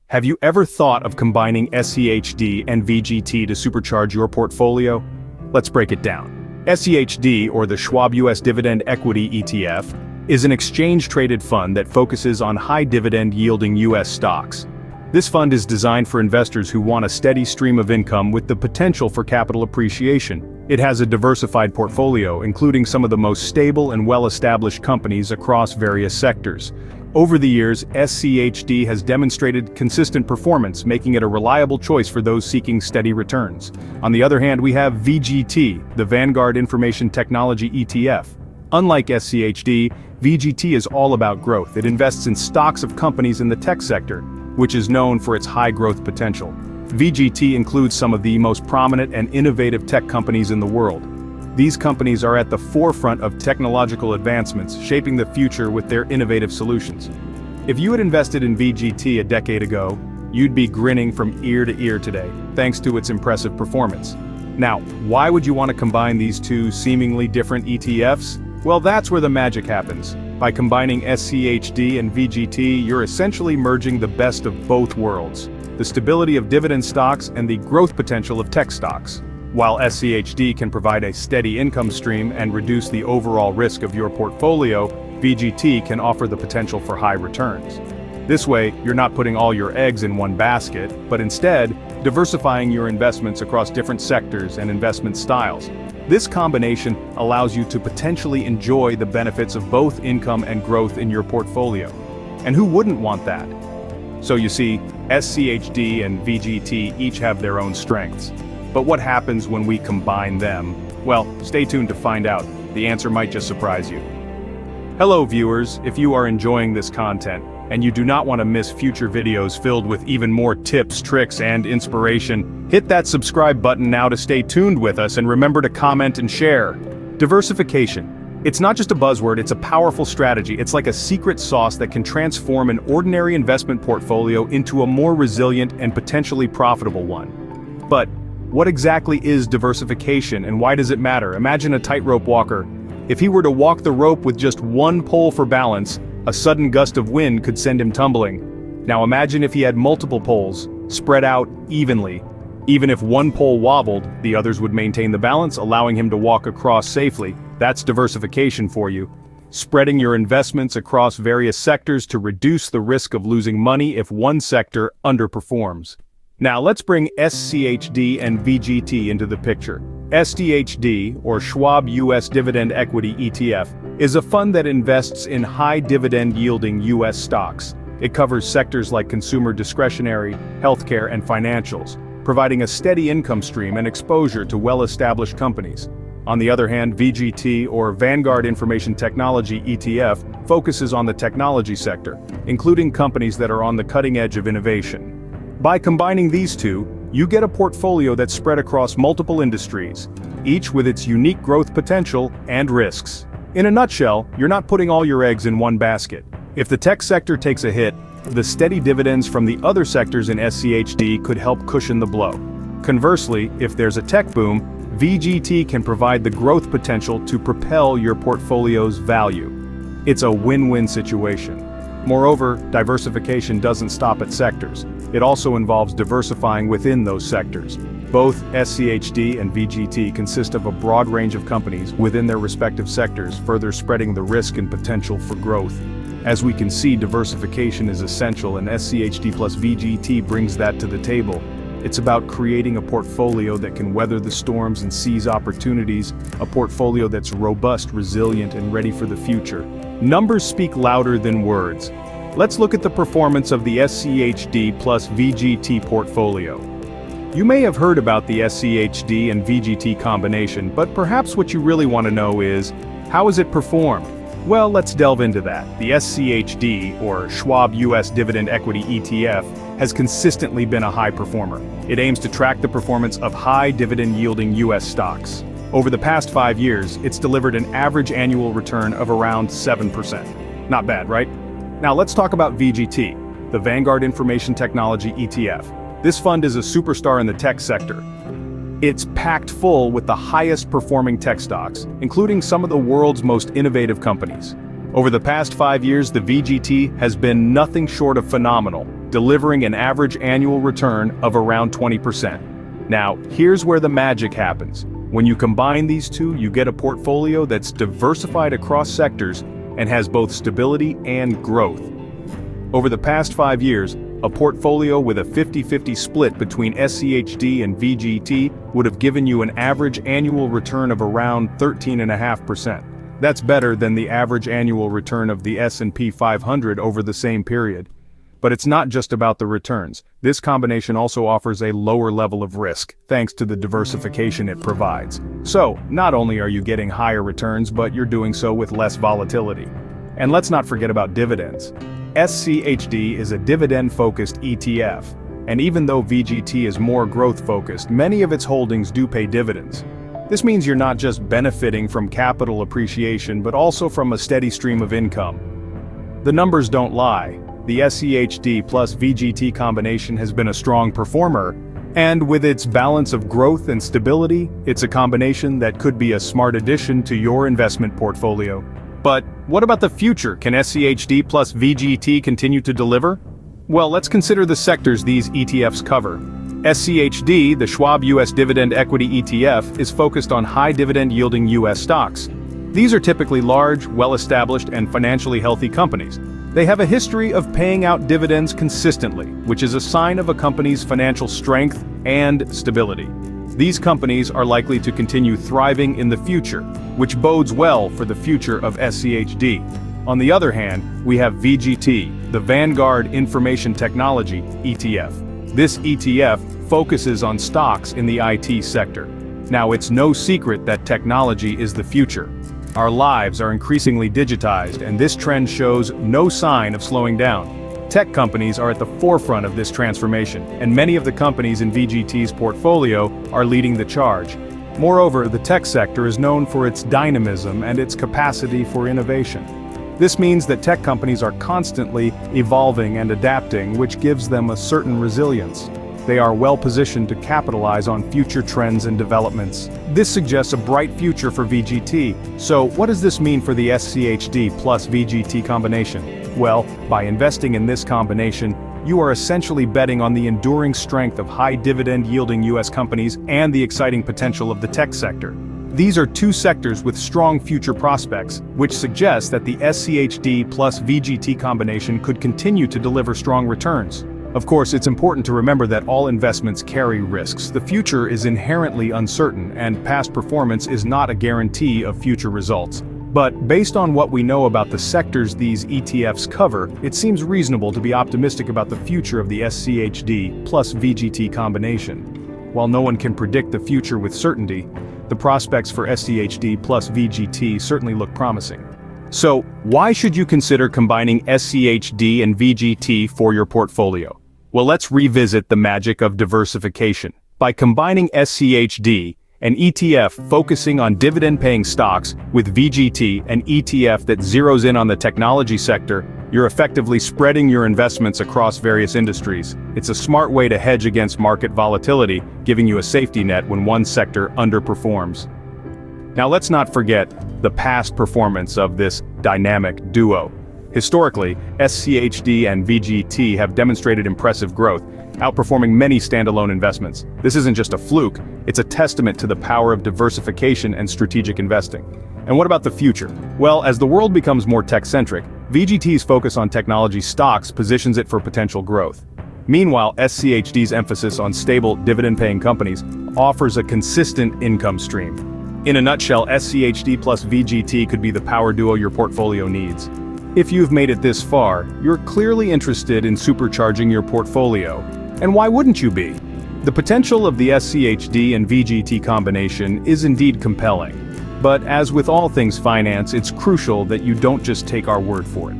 Have you ever thought of combining SCHD and VGT to supercharge your portfolio? Let's break it down. SCHD, or the Schwab US Dividend Equity ETF, is an exchange-traded fund that focuses on high dividend-yielding US stocks. This fund is designed for investors who want a steady stream of income with the potential for capital appreciation. It has a diversified portfolio, including some of the most stable and well-established companies across various sectors. Over the years, SCHD has demonstrated consistent performance, making it a reliable choice for those seeking steady returns. On the other hand, we have VGT, the Vanguard Information Technology ETF. Unlike SCHD, VGT is all about growth. It invests in stocks of companies in the tech sector, which is known for its high growth potential. VGT includes some of the most prominent and innovative tech companies in the world. These companies are at the forefront of technological advancements, shaping the future with their innovative solutions. If you had invested in VGT a decade ago, you'd be grinning from ear to ear today, thanks to its impressive performance. Now, why would you want to combine these two seemingly different ETFs? Well, that's where the magic happens. By combining SCHD and VGT, you're essentially merging the best of both worlds: the stability of dividend stocks and the growth potential of tech stocks. While SCHD can provide a steady income stream and reduce the overall risk of your portfolio, VGT can offer the potential for high returns. This way, you're not putting all your eggs in one basket, but instead, diversifying your investments across different sectors and investment styles. This combination allows you to potentially enjoy the benefits of both income and growth in your portfolio. And who wouldn't want that? So you see, SCHD and VGT each have their own strengths. But what happens when we combine them? Well, stay tuned to find out. The answer might just surprise you. Hello viewers, if you are enjoying this content, and you do not want to miss future videos filled with even more tips, tricks, and inspiration, hit that subscribe button now to stay tuned with us, and remember to comment and share. Diversification. It's not just a buzzword, it's a powerful strategy. It's like a secret sauce that can transform an ordinary investment portfolio into a more resilient and potentially profitable one. But what exactly is diversification, and why does it matter? Imagine a tightrope walker. If he were to walk the rope with just one pole for balance, a sudden gust of wind could send him tumbling. Now imagine if he had multiple poles, spread out evenly. Even if one pole wobbled, the others would maintain the balance, allowing him to walk across safely. That's diversification for you. Spreading your investments across various sectors to reduce the risk of losing money if one sector underperforms. Now let's bring SCHD and VGT into the picture. SCHD, or Schwab US Dividend Equity ETF, is a fund that invests in high dividend-yielding US stocks. It covers sectors like consumer discretionary, healthcare, and financials, providing a steady income stream and exposure to well-established companies. On the other hand, VGT, or Vanguard Information Technology ETF, focuses on the technology sector, including companies that are on the cutting edge of innovation. By combining these two, you get a portfolio that's spread across multiple industries, each with its unique growth potential and risks. In a nutshell, you're not putting all your eggs in one basket. If the tech sector takes a hit, the steady dividends from the other sectors in SCHD could help cushion the blow. Conversely, if there's a tech boom, VGT can provide the growth potential to propel your portfolio's value. It's a win-win situation. Moreover, diversification doesn't stop at sectors. It also involves diversifying within those sectors. Both SCHD and VGT consist of a broad range of companies within their respective sectors, further spreading the risk and potential for growth. As we can see, diversification is essential, and SCHD plus VGT brings that to the table. It's about creating a portfolio that can weather the storms and seize opportunities, a portfolio that's robust, resilient, and ready for the future. Numbers speak louder than words. Let's look at the performance of the SCHD plus VGT portfolio. You may have heard about the SCHD and VGT combination, but perhaps what you really want to know is, how has it performed? Well, let's delve into that. The SCHD, or Schwab US Dividend Equity ETF, has consistently been a high performer. It aims to track the performance of high dividend-yielding US stocks. Over the past 5 years, it's delivered an average annual return of around 7%. Not bad, right? Now let's talk about VGT, the Vanguard Information Technology ETF. This fund is a superstar in the tech sector. It's packed full with the highest performing tech stocks, including some of the world's most innovative companies. Over the past 5 years, the VGT has been nothing short of phenomenal, delivering an average annual return of around 20%. Now, here's where the magic happens. When you combine these two, you get a portfolio that's diversified across sectors and has both stability and growth. Over the past 5 years, a portfolio with a 50-50 split between SCHD and VGT would have given you an average annual return of around 13.5%. That's better than the average annual return of the S&P 500 over the same period. But it's not just about the returns. This combination also offers a lower level of risk, thanks to the diversification it provides. So, not only are you getting higher returns, but you're doing so with less volatility. And let's not forget about dividends. SCHD is a dividend-focused ETF, and even though VGT is more growth-focused, many of its holdings do pay dividends. This means you're not just benefiting from capital appreciation, but also from a steady stream of income. The numbers don't lie. The SCHD plus VGT combination has been a strong performer, and with its balance of growth and stability, it's a combination that could be a smart addition to your investment portfolio. But what about the future? Can SCHD plus VGT continue to deliver? Well, let's consider the sectors these ETFs cover. SCHD, the Schwab US Dividend Equity ETF, is focused on high dividend-yielding US stocks. These are typically large, well-established, and financially healthy companies. They have a history of paying out dividends consistently, which is a sign of a company's financial strength and stability. These companies are likely to continue thriving in the future, which bodes well for the future of SCHD. On the other hand, we have VGT, the Vanguard Information Technology ETF. This ETF focuses on stocks in the IT sector. Now, it's no secret that technology is the future. Our lives are increasingly digitized, and this trend shows no sign of slowing down. Tech companies are at the forefront of this transformation, and many of the companies in VGT's portfolio are leading the charge. Moreover, the tech sector is known for its dynamism and its capacity for innovation. This means that tech companies are constantly evolving and adapting, which gives them a certain resilience. They are well positioned to capitalize on future trends and developments. This suggests a bright future for VGT. So, what does this mean for the SCHD plus VGT combination? Well, by investing in this combination, you are essentially betting on the enduring strength of high dividend-yielding US companies and the exciting potential of the tech sector. These are two sectors with strong future prospects, which suggests that the SCHD plus VGT combination could continue to deliver strong returns. Of course, it's important to remember that all investments carry risks. The future is inherently uncertain, and past performance is not a guarantee of future results. But based on what we know about the sectors these ETFs cover, it seems reasonable to be optimistic about the future of the SCHD plus VGT combination. While no one can predict the future with certainty, the prospects for SCHD plus VGT certainly look promising. So, why should you consider combining SCHD and VGT for your portfolio? Well, let's revisit the magic of diversification. By combining SCHD, an ETF focusing on dividend-paying stocks, with VGT, an ETF that zeroes in on the technology sector, you're effectively spreading your investments across various industries. It's a smart way to hedge against market volatility, giving you a safety net when one sector underperforms. Now let's not forget the past performance of this dynamic duo. Historically, SCHD and VGT have demonstrated impressive growth, outperforming many standalone investments. This isn't just a fluke, it's a testament to the power of diversification and strategic investing. And what about the future? Well, as the world becomes more tech-centric, VGT's focus on technology stocks positions it for potential growth. Meanwhile, SCHD's emphasis on stable, dividend-paying companies offers a consistent income stream. In a nutshell, SCHD plus VGT could be the power duo your portfolio needs. If you've made it this far, you're clearly interested in supercharging your portfolio. And why wouldn't you be? The potential of the SCHD and VGT combination is indeed compelling. But as with all things finance, it's crucial that you don't just take our word for it.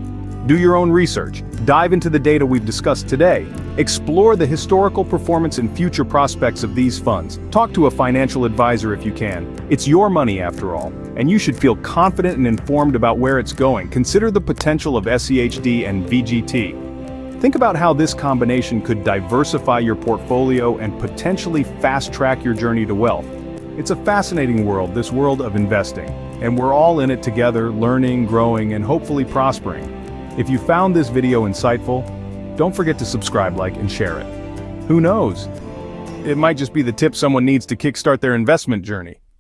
Do your own research, dive into the data we've discussed today, explore the historical performance and future prospects of these funds, talk to a financial advisor if you can. It's your money after all, and you should feel confident and informed about where it's going. Consider the potential of SCHD and VGT. Think about how this combination could diversify your portfolio and potentially fast-track your journey to wealth. It's a fascinating world, this world of investing, and we're all in it together, learning, growing, and hopefully prospering. If you found this video insightful, don't forget to subscribe, like, and share it. Who knows? It might just be the tip someone needs to kickstart their investment journey.